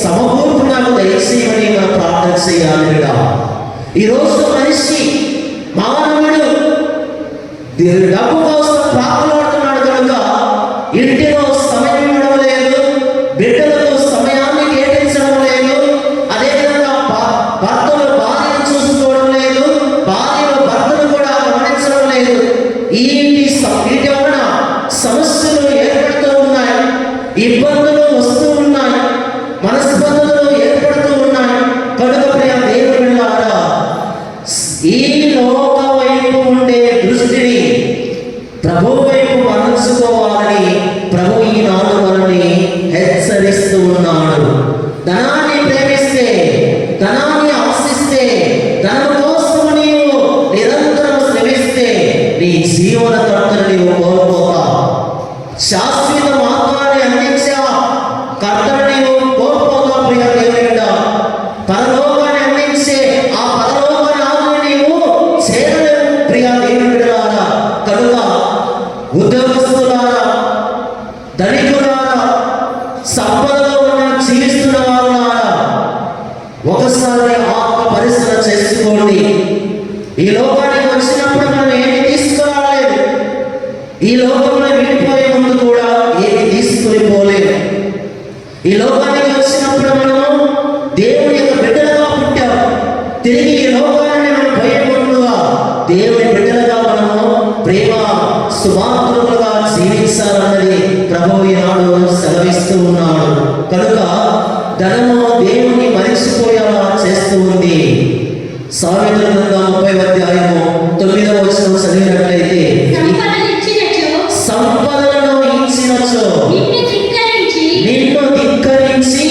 సమకూర్పు నాకు దయచేయమని మనం ప్రార్థన చేయాలి కదా. ఈరోజు మనిషి మానవుడు డబ్బు కోసం ప్రార్థనాడుతున్నాడు కనుక ఇంటిలో సమయం ఇవ్వడం లేదు, బిడ్డలతో సమయాన్ని కేటాయించడం లేదు, అదేవిధంగా భర్తలు భార్యను చూసుకోవడం లేదు, భార్యలు భర్తను కూడా గమనించడం లేదు. వీటి వలన సమస్యలు ఏర్పడుతూ ఉన్నాయి, ఇబ్బందులు వస్తూ ఉన్నాయి, మనస్పర్ధలు ఏర్పడుతూ ఉన్నాయి. కనుక ప్రియ దేవుని బిడ్డలారా, ఈ లోక వైపు ఉండే దృష్టిని ప్రభు వైపు మరల్చుకోవాలని ప్రభు ఈనాడు మనల్ని హెచ్చరిస్తూ ఉన్నాడు. ధనాన్ని ప్రేమిస్తే, ధనాన్ని ఆశిస్తే, ధనం కోసం నీవు నిరంతరం శ్రమిస్తే నీ జీవన కర్తను నీవు కోల్పోతావు. శాశ్వత మార్గాన్ని అందించే కర్తను నీవు కోల్పోతావు. ప్రియ దేవుని బిడ్డ, పరలోకాన్ని అందించే ఆ పరలోక నాదుని నీవు చేరలేవు. ప్రియ దేవుని బిడ్డలారా, కనుక ఉద్యోగస్తులారా, ధనికులారా, సంపదలో ఉన్న జీవిస్తున్న వారులారా, ఒకసారి ఆత్మ పరిశీలన చేసుకోండి. ఈ లోకానికి వచ్చినప్పుడు మనం ఏమి తీసుకురాలేదు, ఈ లోకంలో విడిపోయే ముందు కూడా ఏమి తీసుకుని పోలేదు. ఈ లోకానికి వచ్చినప్పుడు మనము దేవుని యొక్క బిడ్డలుగా పుట్టాము. తిరిగి ఈ లోకాన్ని మనం పోయే ముందుగా దేవుని బిడ్డలుగా మనము ప్రేమ సుమాతృలుగా జీవించాలన్నది ప్రభువు ఈనాడు సెలవిస్తూ ఉన్నాడు. కనుక ధనము దేవుని మరిచిపోయేలా చేస్తూ ఉంది. సామెతల గ్రంథం 30వ అధ్యాయము 9వ వచనం చదివినట్లయితే, సంపదలను ఇచ్చినచో నిన్ను ధిక్కరించి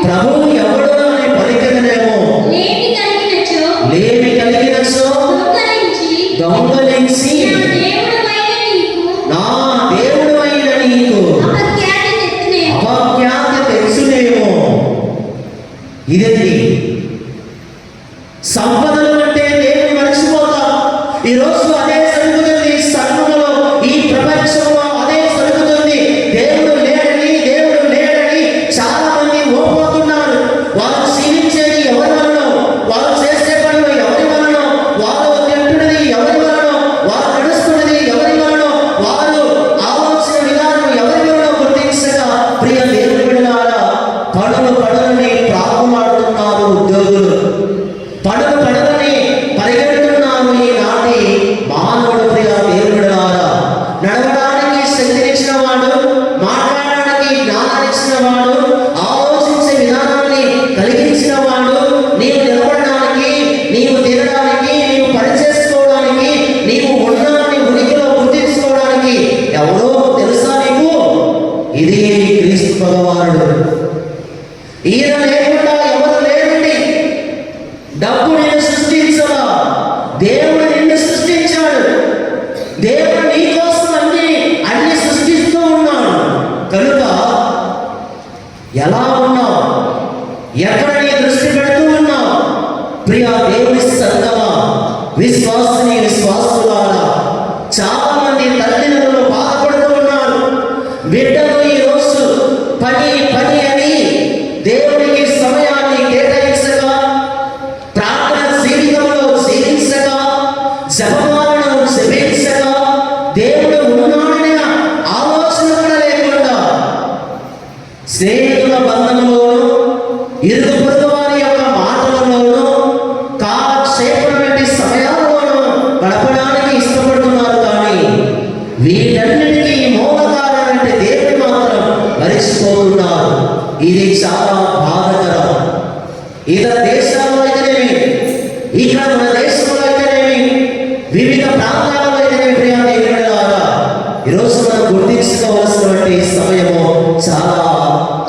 ప్రభువు ఎవడు అని పలికెదనేమో, లేమి కలిగినచో దొంగలించి నా దేవుడు అయిన నీకు అపఖ్యాతి తెచ్చునేమో. ఇదేంటి? సంపదలు అంటే దేవుని మర్చిపోతాం. ఈరోజు అదే జరుగుతుంది సంఘంలో, ఈ ప్రపంచంలో అదే జరుగుతుంది. దేవుడు లేడని చాలా మంది ఓపోతున్నారు. వాళ్ళు జీవించేది ఎవరి వలన, వాళ్ళు చేసే పనులు ఎవరి వలన, వాళ్ళు తింటున్నది ఎవరి వలన, వాళ్ళు నడుస్తున్నది ఎవరి వలన, వాళ్ళు ఆలోచన విధానం ఎవరి వలన గుర్తించగా, ప్రియ దేవుని బిడ్డలారా, పనులని ప్రారంభమాడుతున్నారు ఉద్యోగులు, పనులని పరిగెడుతున్నారు ఈనాటి మానవుడు. ప్రియ దేవుని బిడ్డలారా, నడవడానికి శక్తినిచ్చిన వాడు, మాట్లాడడానికి జ్ఞానాన్నిచ్చిన వాడు, ఆలోచించే విధానాన్ని కలిగించిన వాడు, నీవు నిలబడడానికి, నీవు తినడానికి, నీవు పని చేసుకోవడానికి, నీవు ఉన్నాన్ని ఉనికిలో గుర్తించుకోవడానికి ఎవరో తెలుసా నీకు? ఇది క్రీస్తు భగవానుడు. ఈయన లేకుండా ఎవరు లేరండి. డబ్బు నిన్ను సృష్టించలా, దేవుడు నిన్ను సృష్టించాడు. దేవుడు నీ కోసం అన్ని సృష్టిస్తూ ఉన్నాడు. కనుక ఎలా ఉన్నావు? ఎక్కడ నీ దృష్టి పెడుతూ ఉన్నావు? ప్రియ దేవుని సంగమా, విశ్వాసులారా, చాలా మంది తల్లిదండ్రులు బాధపడుతూ ఉన్నారు. బిడ్డలు ఈరోజు పని అని దేవునికి సమయాన్ని కేటాయించగా, ప్రార్థన జీవితంలో జీవించగా, జపమాలను జపించగా, దేవుడు ఉన్నాడనే ఆలోచన కూడా లేకుండా స్నేహితుల బంధంలోనూ, ఇరుగు పొరుగు వారి యొక్క మాటలలోనూ, కాలక్షేపం వంటి సమయాల్లోనూ గడపడానికి ఇష్టపడుతున్నారు. కానీ వీటన్నిటికీ మూలకారణం దేవుడు మాత్రం మరిచిపోతున్నారు. ఇది చాలా బాధకరం. ఇతర దేశాల్లో అయితేనేమి, ఇక్కడ మన దేశంలో అయితేనేమి, వివిధ ప్రాంతాలలో అయితేనేమి, ప్రియ దేవుని బిడ్డలారా, ఈరోజు మనం గుర్తించుకోవాల్సినటువంటి సమయము చాలా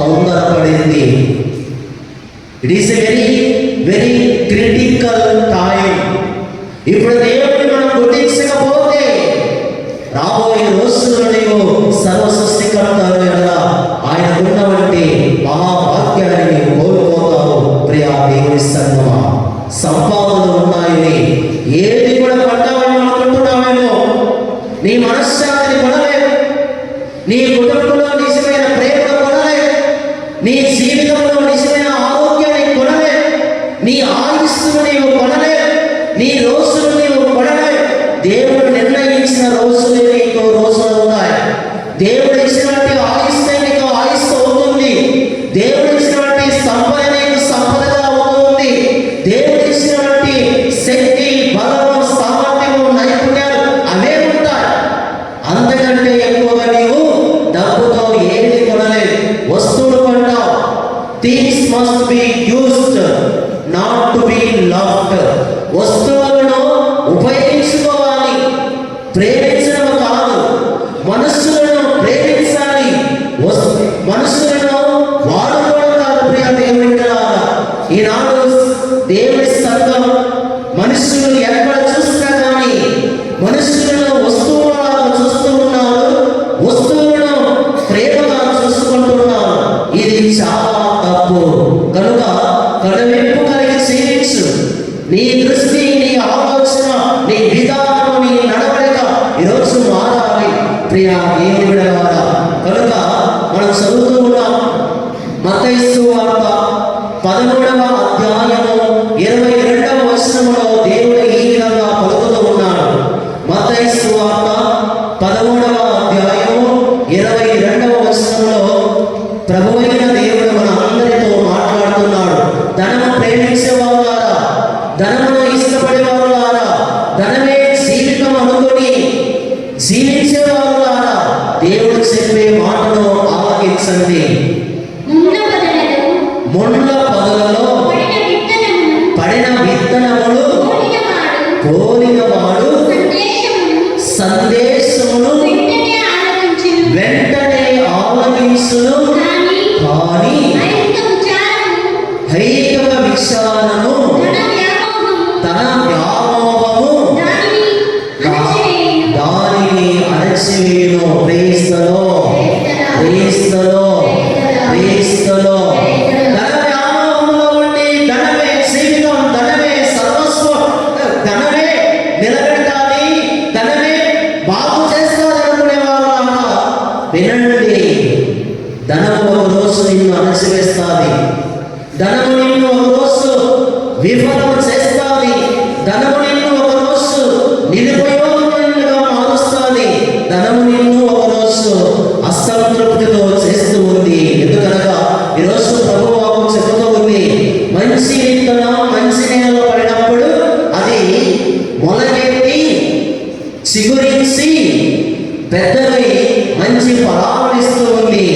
తొందరపడింది. It is a very very critical time. ఇప్పుడు దేవుడిని మనం గుర్తించకపోతే రాబోయే రోజుల్లో నీవు సర్వ సృష్టికర్త ఆయనకున్నటువంటి మహాభాగ్యాన్ని కోల్పోతావు. ప్రియా దేవుని సంగమా, సంపాదనలు ఉన్నాయని ఏది కూడా పడ్డామని అనుకుంటున్నామేమో. నీ మనశ్శాంతిని కొనలేవు, నీ కుటుంబంలో నిజమైన ప్రేమను కొనలేవు, నీ జీవితంలో నిజమైన ఆరోగ్యాన్ని కొనలేవు, నీ ఆయుష్ను నీవు కొనలేవు, నీ రోజులు నీవు కొనలేవు. దేవుడు నిర్ణయించిన రోజులు నీకు రోజులు ఉన్నాయి. దేవుడు ఇచ్చినటువంటి ఆయుష్నే నీకు ఆయుష్ అవుతుంది. దేవుడు ఇచ్చినటువంటి సంపద నీకు సంపదగా అవుతుంది. దేవుడు ఇచ్చినటువంటి శక్తి, బలము, సామర్థ్యము, నైపుణ్యాలు అవే ఉంటాయి. అంతకంటే ఎక్కువగా నీవు డబ్బుతో ఏది కొనలేదు. వస్తువులు కొంటావు. Things must be used, not to be loved. వస్తువులను ఉపయోగించుకోవాలి, ప్రేమించడం కాదు. మనుషులను ప్రేమించాలి, మనుషులను వాడుకోవడం కాదు. ప్రియ దేవుని బిడ్డలారా, ఈనాడు దేవుని సంఘం మనుషులు ఎక్కడ చూసినా కానీ మనుషులను వస్తువులను చూస్తూ ఉన్నారు, వస్తువులను ప్రేమగా చూసుకుంటున్నారు. ఇది చాలా తప్పు. కనుక కనువిప్పు కలిగి జీవించు. నీ దృష్టి, నీ ఆలోచన, నీ విధానం, నీ నడవడిక ఈరోజు మారాలి. ప్రియా దేవుని బిడ్డలారా, కనుక మనం చదువుతూ ఉన్నాం మత్తయి సువార్త 13వ అధ్యాయము 22వ వచనములో దేవుడు ఈ విధంగా పలుకుతూ ఉన్నాడు. మత్తయి సువార్త 13వ అధ్యాయము 22వ వచనములో ప్రభువైన దేవుడు మన అందరితో మాట్లాడుతున్నాడు. ధనము ప్రేమించేవారులారా, ధనమును ఇష్టపడేవారులారా, ధనమే జీవితం అనుకుని జీవించేవారులారా, దేవుడు చెప్పే మాటను ఆలకించండి. ముండ్ల పొదలలో పడిన విత్తనములు పోలినవాడు సందేశమును వెంటనే ఆలకించును, కానీ హైకవ విచారము, తన వ్యామోహము దానిని అణచివేయును. క్రీస్తులో క్రీస్తులో క్రీస్తులో ధన వ్యామోహంలో ఉండి ధనమే జీవితం, ధనమే సర్వస్వం, ధనమే నిలబెట్టాలి, ధనమే బాగు చేస్తాది అనుకునేవారు వినండి. ధనము ఒక రోజు నిన్ను అణచివేస్తాది. ధనము నిన్ను ఒక రోజు విఫలం చేస్తాది. ధనము నిన్ను ఒక రోజు నిరుపయోగంగా మారుస్తుంది. ధనము నిన్ను ఒక రోజు అసంతృప్తితో చేస్తూ ఉంది. ఎందుకనగా ఈరోజు ప్రభువాకు చెబుతూ ఉంది, మంచి విత్తనం మంచి నేలలో పడినప్పుడు అది మొలకెత్తి చిగురించి పెద్దవి మంచి ఫలాలను ఇస్తూ ఉంది.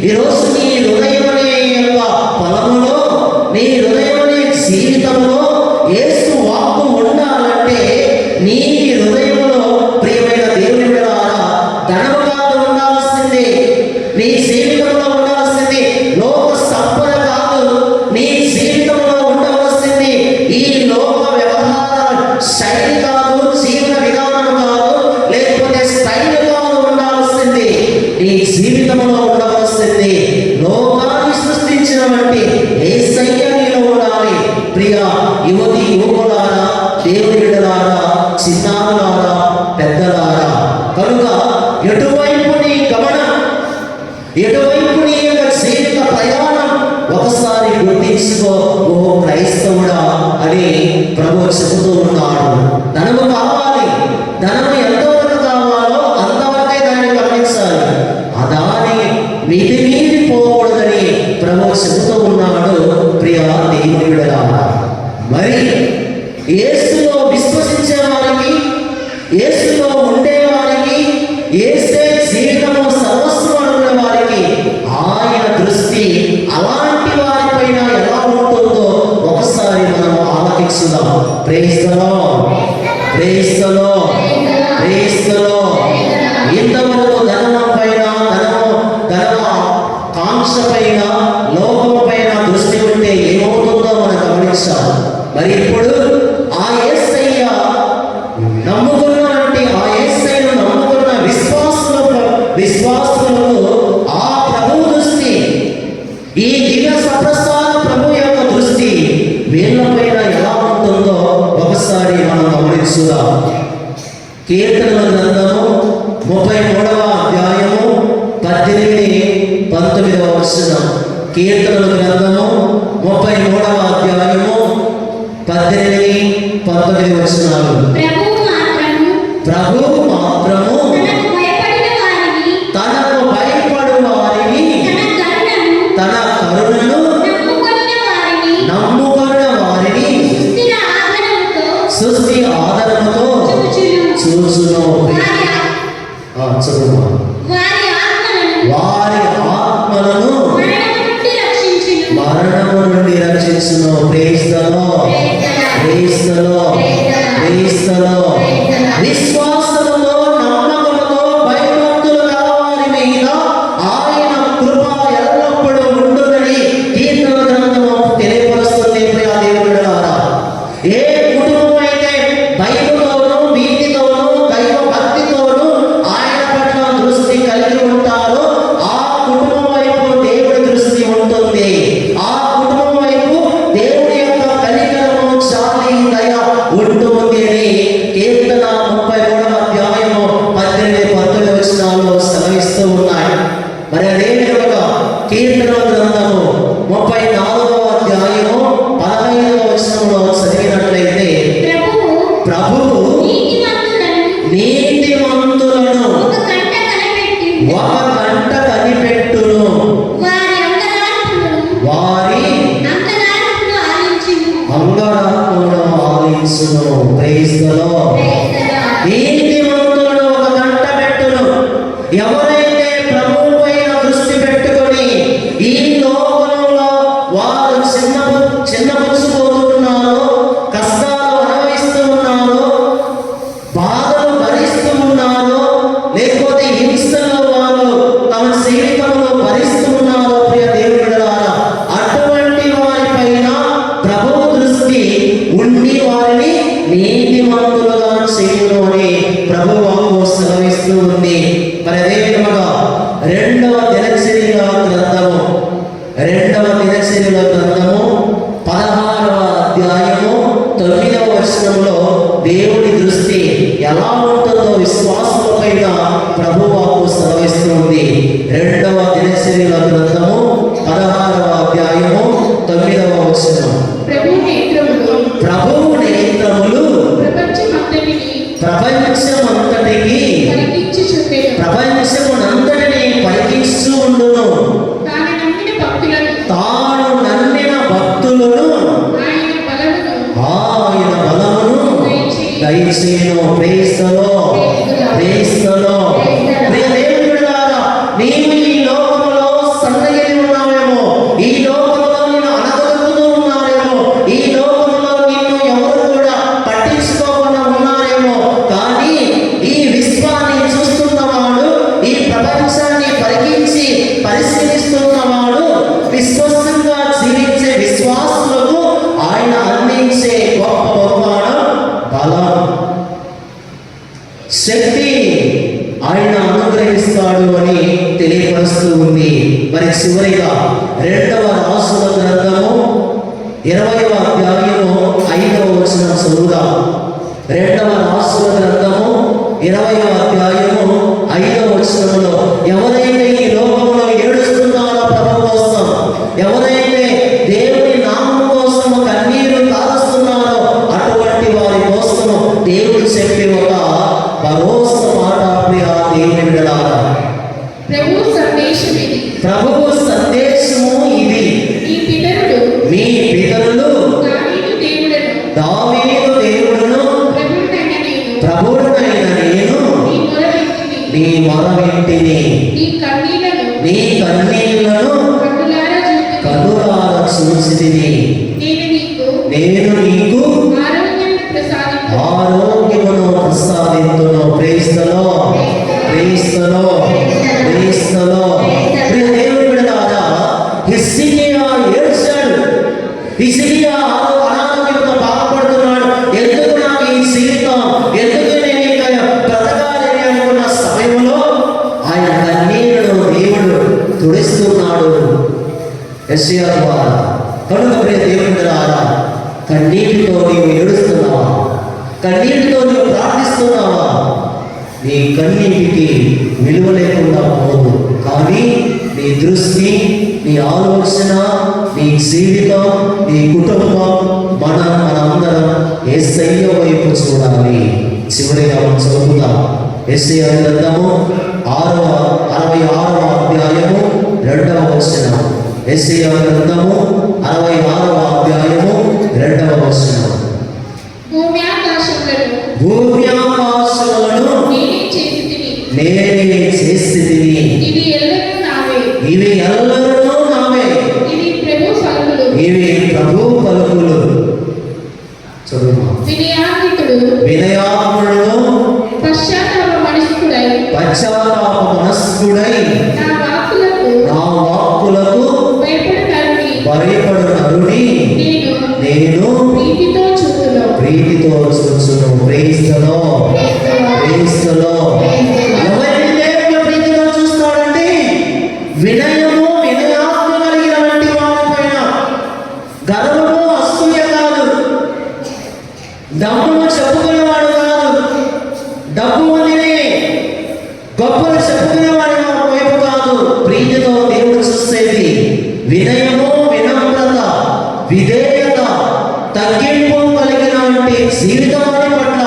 ఈరోజు నీ హృదయం అనే పొలములో, నీ హృదయం అనే జీవితంలో యేసు వాక్కు ఉండాలంటే నీ హృదయంలో ప్రియమైన దేవుని బిడ్డలారా ధనము కాదు ఉండాల్సింది. నీ జీవితంలో ఉండాల్సింది లోక సంపద కాదు. నీ జీవితంలో ఉండవలసింది ఈ లోక వ్యవహార శైలి కాదు, జీవన విధానం కాదు, లేకపోతే స్టైల్ కాదు. ఉండాల్సింది నీ జీవితంలో ఉండవలసింది లోకాన్ని సృష్టించినటువంటి యేసయ్య నీలో ఉండాలి. ప్రియ యువతి యువకులారా, దేవుని బిడ్డలారా, చిన్నారులారా, పెద్దలారా, కనుక ఎటువైపు నీ గమనం, ఎటువైపు నీ యొక్క జీవిత ప్రయాణం ఒకసారి గుర్తించుకో. ఓ క్రైస్తవుడా అని ప్రభు చెబుతూ ఉన్నాడు. ధనము కావాలి, ధనము ఎంతవరకు కావాలో అంతవరకే దాన్ని గమనించాలి. దాని మితి మీది పోకూడదని ప్రభు చెబుతూ ఉన్నాడు. ప్రియ దేవుని బిడ్డలారా, మరి యేసులో విశ్వసించే వారికి, యేసులో ఉండే వారికి, యేసే జీవితము సర్వస్వం అనుకునే వారికి ఆయన దృష్టి అలాంటి వారిపైన ఎలా ఉంటుందో ఒకసారి మనం ఆలకించుదాం. Praise the lord, praise the lord, praise the lord. ఇంతవరకు ధనం పైన ధన పైన, లోకం పైన దృష్టి ఉంటే ఏమవుతుందో మనం గమనించాం. మరి ఇప్పుడు ఆ యేసయ్య నమ్ముకున్నటువంటి, ఆ యేసయ్యను నమ్ముకున్న విశ్వాసులకు ఆ ప్రభు దృష్టి, ఈ దివ్య సప్రసాద ప్రభు యొక్క దృష్టి వీళ్ళపైన ఎలా ఉంటుందో ఒకసారి మనం గమనించుదాం. కీర్తనల గ్రంథము 33వ అధ్యాయము 18-19 వచనం. కీర్తనల గ్రంథము 33వ అధ్యాయము 18-19 వచనాలు. ప్రభువు మాత్రము తనకు భయపడు వారిని, తన కరుణను నమ్ముకున్న వారిని సృష్టి ఆదరణతో చూచును. వారి ఆత్మలను మరణము నుండి రక్షించును. Praise the lord, praise the lord, praise the Lord. విశ్వాసముతో, నమ్మకముతో భయభక్తులు గలవారి మీద ఆయన కృప ఎల్లప్పుడూ ఉండునని కీర్తన గ్రంథము తెలియపరుస్తుంది. ప్రియ దేవుని బిడ్డలారా, ఏ కుటుంబం అయితే భయముతోనూ, భీతితోనూ, దైవ భక్తితోనూ ఆయన పట్ల దృష్టి కలిగి ఉంటారో ఆ కుటుంబం వైపు దేవుడి దృష్టి ఉంటుంది. ఆ కుటుంబం వైపు దేవుడి యొక్క కనికరము, జాలి, దయ ఉంటుంది అని కీర్తన 33వ అధ్యాయము 18-19 వచనాల్లో సెలవిస్తూ ఉన్నాయి. మరి అదే విధంగా కీర్తన గ్రంథము 34వ అధ్యాయము 15వ వచనంలో చదివినట్లయితే, ప్రభువు నీతిమంతులను ఒక కంట కనిపెట్టును, వారి అంగరాత్మను ఆలించును. Praise the lord. నీతిమంతులను ఒక కంట పెట్టును. ఎవరైతే ప్రభువు పైన దృష్టి పెట్టుకొని ఈ లోకంలో వారు చిన్నపుచ్చుకోతున్నారో, కష్టాలు అనుభవిస్తూ ఉన్నారో, బాధలు భరిస్తూ ఉన్నారో, లేకపోతే హింసలో వారు తమ జీవితంలో భరిస్తూ ఉన్నారో, ప్రియ దేవుని బిడ్డలారా, అటువంటి వారి పైన ప్రభువు దృష్టి ఉండి వారిని నీతిమంతులుగా చేయును అని ప్రభువు వాక్కు సెలవిస్తూ ఉంది. మరి అదే విధముగా 2వ దినచర్యల గ్రంథము 16వ అధ్యాయము 9వ వచనంలో దేవుడి దృష్టి ఎలా ఉంటుందో విశ్వాసుల పైన ప్రభువు వాక్కు సెలవిస్తుంది. 2వ దినచర్యల గ్రంథము 16వ అధ్యాయము 9వ వచనం. ప్రభువు నేత్రములు ప్రపంచమంతటికి ప్రపంచమునంతటిని పరికిస్తూ ఉండును. తాను నమ్మిన భక్తులను ఆయన బలమును దయచేయును. Praise the lord, praise the lord. ప్రియ దేవుని బిడ్డలారా, నీవు ఈ లోకములో సన్నగిలి ఉన్నావేమో, ఈ లోకములో నిన్ను అనగలుగుతూ ఉన్నారేమో, ఈ లోకములో నిన్ను ఎవరు కూడా పట్టించుకోకుండా ఉన్నారేమో, కానీ ఈ విశ్వాన్ని చూస్తున్నవాడు, ఈ ప్రపంచాన్ని పరికించి పరిశీలిస్తున్నవాడు, విశ్వసంగా జీవించే విశ్వాసులకు ఆయన అందించే గొప్ప బహుమానం బలం, శక్తి ఆయన అనుగ్రహిస్తాడు అని తెలియపరుస్తూ ఉంది. మరి చివరిగా 2వ రాసుల గ్రంథము 20వ అధ్యాయము 5వ వచనం చదువుదాం. 2వ రాసుల గ్రంథము 20వ అధ్యాయము 5వ వచనంలో, ఎవరైతే ఈ లోకంలో ఏడుస్తున్నారో ప్రభు కోసం, ఎవరైతే దేవుని నామం కోసం కన్నీరు కారుస్తున్నారో అటువంటి వారి కోసం దేవుడు చెప్పే ఒక భరోసా మాట. ప్రియ దేవుని బిడ్డలారా, ప్రభువు సందేశము ఇది. మీ పితరులు దావీదు దేవుడును ప్రభువునైన నేను నీ మొర వింటిని, నీ కన్నీళ్లను కనులార చూసితిని. నేను నీకు ఆరోగ్యమును ప్రసాదింతును. Praise the lord, praise the lord, praise the lord. ప్రియ దేవుని బిడ్డలారా, హిజ్కియా ఏడ్చాడు. హిజ్కియా అనారోగ్యంతో బాధపడుతున్నాడు. ఎందుకు నాకు ఈ జీవితం, ఎందుకు నేను ఇంకా బ్రతకాలని అనుకున్న సమయంలో ఆయన కన్నీరును దేవుడు తుడిస్తున్నాడు యెషయా ద్వారా. కనుక ప్రియ దేవుని బిడ్డలారా, కన్నీటితో నీవు ఏడుస్తున్నావా? కన్నీటితో నీవు ప్రార్థిస్తున్నావా? నీ కన్నీటికి విలువ లేకుండా పోదు. కానీ నీ దృష్టి, నీ ఆలోచన, నీ జీవితం, నీ కుటుంబం, మనందరం యేసయ్య వైపు చూడాలి. చివరిగా మనం చదువుతాం యెషయా గ్రంథము 66వ అధ్యాయము 2వ వచనం. యెషయా గ్రంథము 66వ అధ్యాయము 2వ వచనం. భూమి ఆకాశములను నేనే చేసితిని, ఇవి ఎల్లనూ నావే, ఇవి ప్రభు పలుకులు. చదువు. వినయాత్ముడు పశ్చాత్తాప మనస్కుడై నా వాక్కులకు భయపడు నరుని నేను ప్రీతితో చూచును. Praise the lord. ఎవరిని దేవుడు ప్రీతితో చూస్తాడండి? వినయము, వినయాత్మ కలిగినటువంటి వారిపైన. గర్వము, అసూయ కాదు. దమ్మును చెప్పుకునేవాడు కాదు. డబ్బు ఉందిని గొప్పలు చెప్పుకునేవాడి వైపు కాదు. ప్రీతితో దేవుడు చూసేది వినయము, వినమ్రత, విధేయత, తగ్గింపు కలిగినటువంటి జీవితాన్ని పట్ల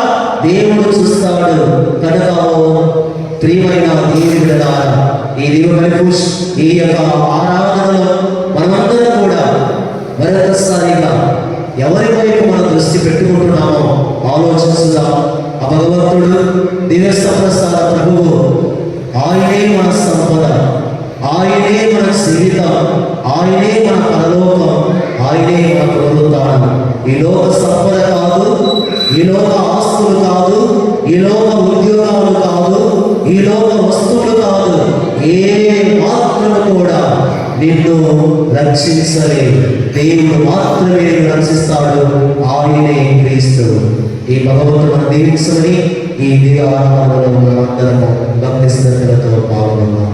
దేవుడు చూస్తాడు. కనుక ప్రియమైన దేవుని బిడ్డలారా, ఈ దివ్యమైన ఈ యొక్క ఆరాధనలో మనమందరం కూడా మరొకసారిగా ఎవరి వైపు మనం దృష్టి పెట్టుకుంటున్నామో ఆలోచించుదాం. ఆ భగవంతుడు దివ్య ప్రసాద ప్రభువు, ఆయనే మన సంపద, ఆయనే మన జీవితం, ఆయనే మన పరలోకం, ఆయనే మన పొందుతాడు. ఈ లోక సంపద కాదు, ఈ లోక ఆస్తులు కాదు, ఈ లోక ఉద్యోగాలు కాదు, ఈ లోక వస్తువులు కాదు, ఏ మాత్రం కూడా నిన్ను రక్షించలేదు. దేవుడు మాత్రమే నిన్ను రక్షిస్తాడు. ఆయనే క్రీస్తు. ఈ భగవంతుడు మనం దీవించమని ఈ దివ్య ఆరాధనలో మనమందరము భక్తి శ్రద్ధలతో పాల్గొన్నాము.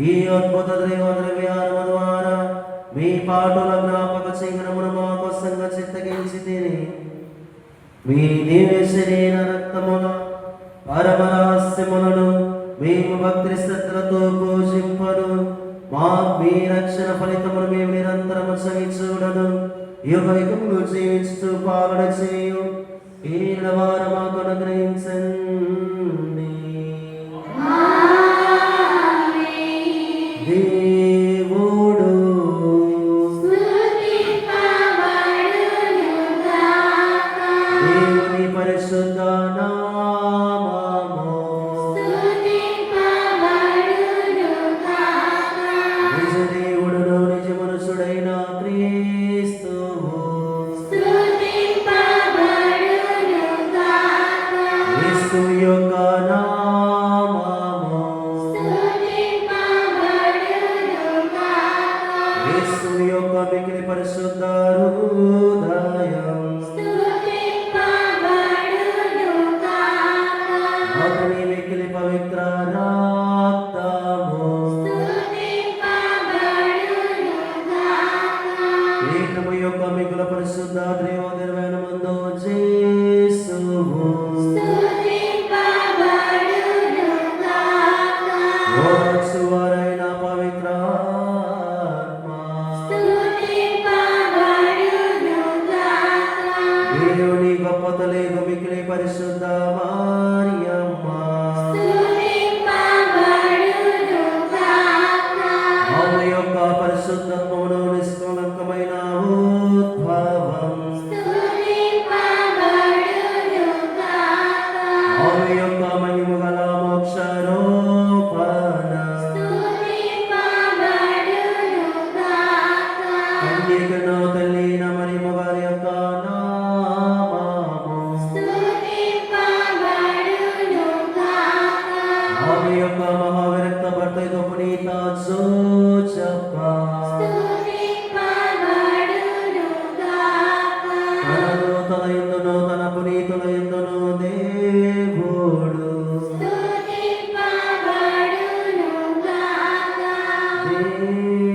ఈ అద్భుత ద్రవ్యాల ద్వారా మీ పాటల జ్ఞాపక చిహ్నమును మా కోసంగా చిత్తగించితిని. మీ దివ్య శరీర రక్తముల పరమరహస్యములను మేము భక్తి శ్రద్ధలతో పూజింపను. మా మీ రక్షణ ఫలితమును మేము నిరంతరము సహించుడను. యుగ యుగములు జీవిస్తూ పాలన చేయు ఈ వారు మాకు అనుగ్రహించండి. దేవుడు దేవుని పరిశుద్ధ నామము నిజ దేవుడును నిజ మనుషుడైన క్రీస్తువు క్రీస్తు యొక్క నామము క్రీస్తు యొక్క మిగిలి పరిశుద్ధ హృదయం అతని మిగిలి పవిత్ర రక్తము ఏకము యొక్క మిగుల పరిశుద్ధ త్రియోదర్వేన ముందు చేసువు ఓరక్షువారైన పవిత్ర ఆత్మ దేవుని గొప్ప తల్లి మిగిలి పరిశుద్ధ మరియమ్మ ఆమె యొక్క పరిశుద్ధత్వమును నిష్కలంకమైన ఉద్భవం ఆమె యొక్క మహిమ గల మోక్షారోపణ కన్యకను తల్లిన మరియమ్మ వారి యొక్క నామము ఆమె యొక్క మహావిరక్త భర్త పునీత జోసెఫ్ తనను తన యందును తన పునీతుల యందును దేవుడు దేవుడు